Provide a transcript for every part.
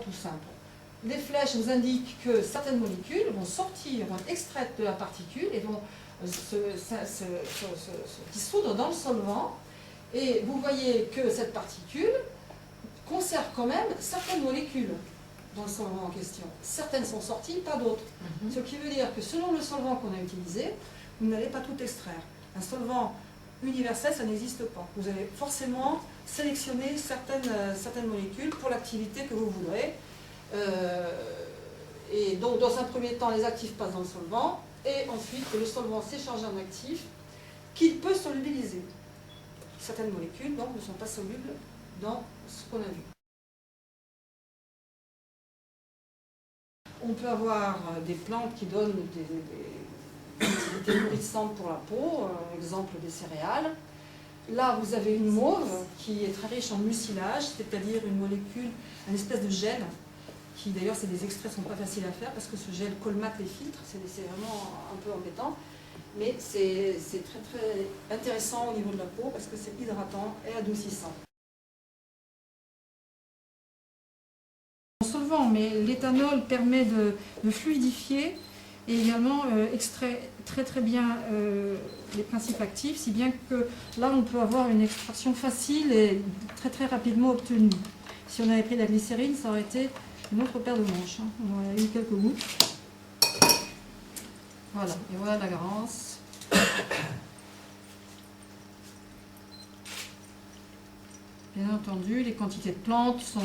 tout simple. Les flèches vous indiquent que certaines molécules vont sortir, vont être extraites de la particule et vont se dissoudre dans le solvant. Et vous voyez que cette particule conserve quand même certaines molécules dans le solvant en question. Certaines sont sorties, pas d'autres. Ce qui veut dire que selon le solvant qu'on a utilisé, vous n'allez pas tout extraire. Un solvant universel, ça n'existe pas. Vous allez forcément sélectionner certaines molécules pour l'activité que vous voudrez. Et donc, dans un premier temps, les actifs passent dans le solvant, et ensuite, le solvant s'est chargé en actif qu'il peut solubiliser. Certaines molécules, donc, ne sont pas solubles dans ce qu'on a vu. On peut avoir des plantes qui donnent des activités nourrissantes pour la peau, exemple des céréales. Là, vous avez une mauve qui est très riche en mucilage, c'est-à-dire une molécule, une espèce de gel, qui d'ailleurs, des extraits ne sont pas faciles à faire parce que ce gel colmate les filtres, c'est vraiment un peu embêtant, mais c'est très très intéressant au niveau de la peau parce que c'est hydratant et adoucissant. En solvant, mais l'éthanol permet de fluidifier et également extrait très très bien les principes actifs, si bien que là on peut avoir une extraction facile et très très rapidement obtenue. Si on avait pris de la glycérine, ça aurait été une autre paire de manches. On aurait eu quelques gouttes. Voilà, et voilà la garance. Bien entendu, les quantités de plantes sont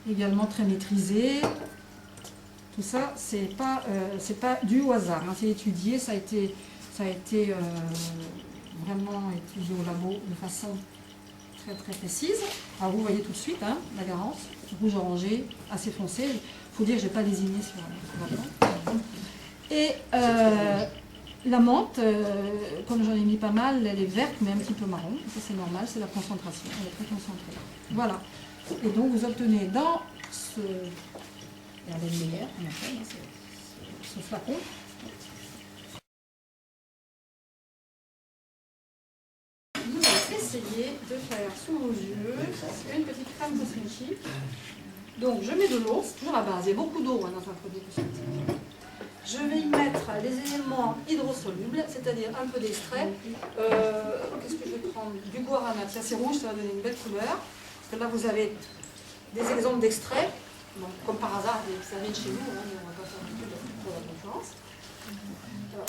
également très maîtrisées. Tout ça, c'est pas dû au hasard, hein. C'est étudié, ça a été vraiment étudié au labo de façon très très précise. Alors vous voyez tout de suite, hein, la garance, rouge orangé, assez foncé. Il faut dire que je n'ai pas désigné sur la plante. Et la menthe, comme j'en ai mis pas mal, elle est verte mais un petit peu marron. Ça c'est normal, c'est la concentration, elle est très concentrée. Voilà. Et donc vous obtenez dans ce... Elle est meilleure, on appelle, ce flacon. Vous allez essayer de faire sous vos yeux une petite crème cosmétique. Donc je mets de l'eau, c'est toujours la base, il y a beaucoup d'eau dans un produit cosmétique. Je vais y mettre les éléments hydrosolubles, c'est-à-dire un peu d'extrait. Qu'est-ce que je vais prendre? Du guarana, tiens c'est rouge, ça va donner une belle couleur. Parce que là vous avez des exemples d'extrait. Donc, comme par hasard, ça vient de chez nous, hein, mais on ne va pas faire du tout pour la concurrence. Alors,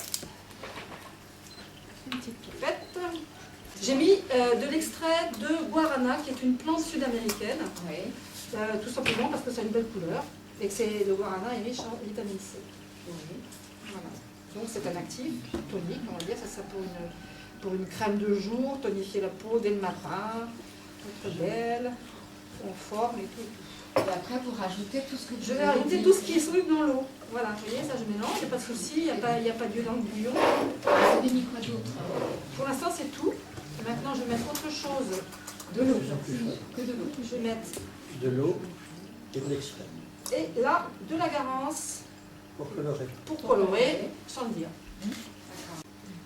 une petite pipette. J'ai mis de l'extrait de guarana, qui est une plante sud-américaine, oui. Tout simplement parce que ça a une belle couleur et que le guarana est riche en vitamine C. Oui. Voilà. Donc c'est un actif tonique, on va dire, ça pour une crème de jour, tonifier la peau dès le matin, très belle, conforme et tout. Et après, vous rajoutez tout ce que vous Je vais rajouter tout ce qui est soluble dans l'eau. Voilà, vous voyez, ça je mélange, il n'y a pas de souci, il n'y a pas d'huile dans le bouillon. Vous avez mis quoi d'autre? Pour l'instant, c'est tout. Maintenant, je vais mettre autre chose. De l'eau. Que de l'eau. Je vais mettre de l'eau et de l'extrait. Et là, de la garance. Pour colorer. Pour colorer, sans le dire.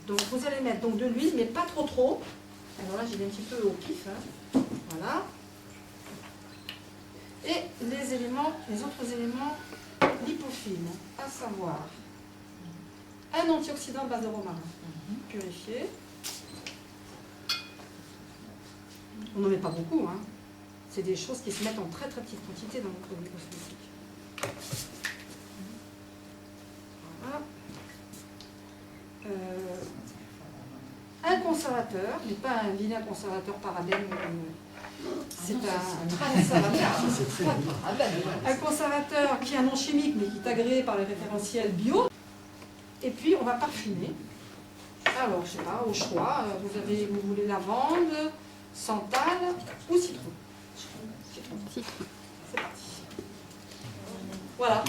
Donc, vous allez mettre donc, de l'huile, mais pas trop trop. Alors là, j'ai mis un petit peu au pif. Hein. Voilà. Et les autres éléments lipophiles, à savoir un antioxydant base de romarin purifié. On n'en met pas beaucoup, hein. C'est des choses qui se mettent en très très petite quantité dans nos produits cosmétiques. Voilà. Un conservateur, mais pas un vilain conservateur parabène. C'est un conservateur qui a un nom chimique mais qui est agréé par les référentiels bio. Et puis on va parfumer. Alors, je sais pas, au choix, vous voulez lavande, santal ou citron. Citron. C'est parti. Voilà.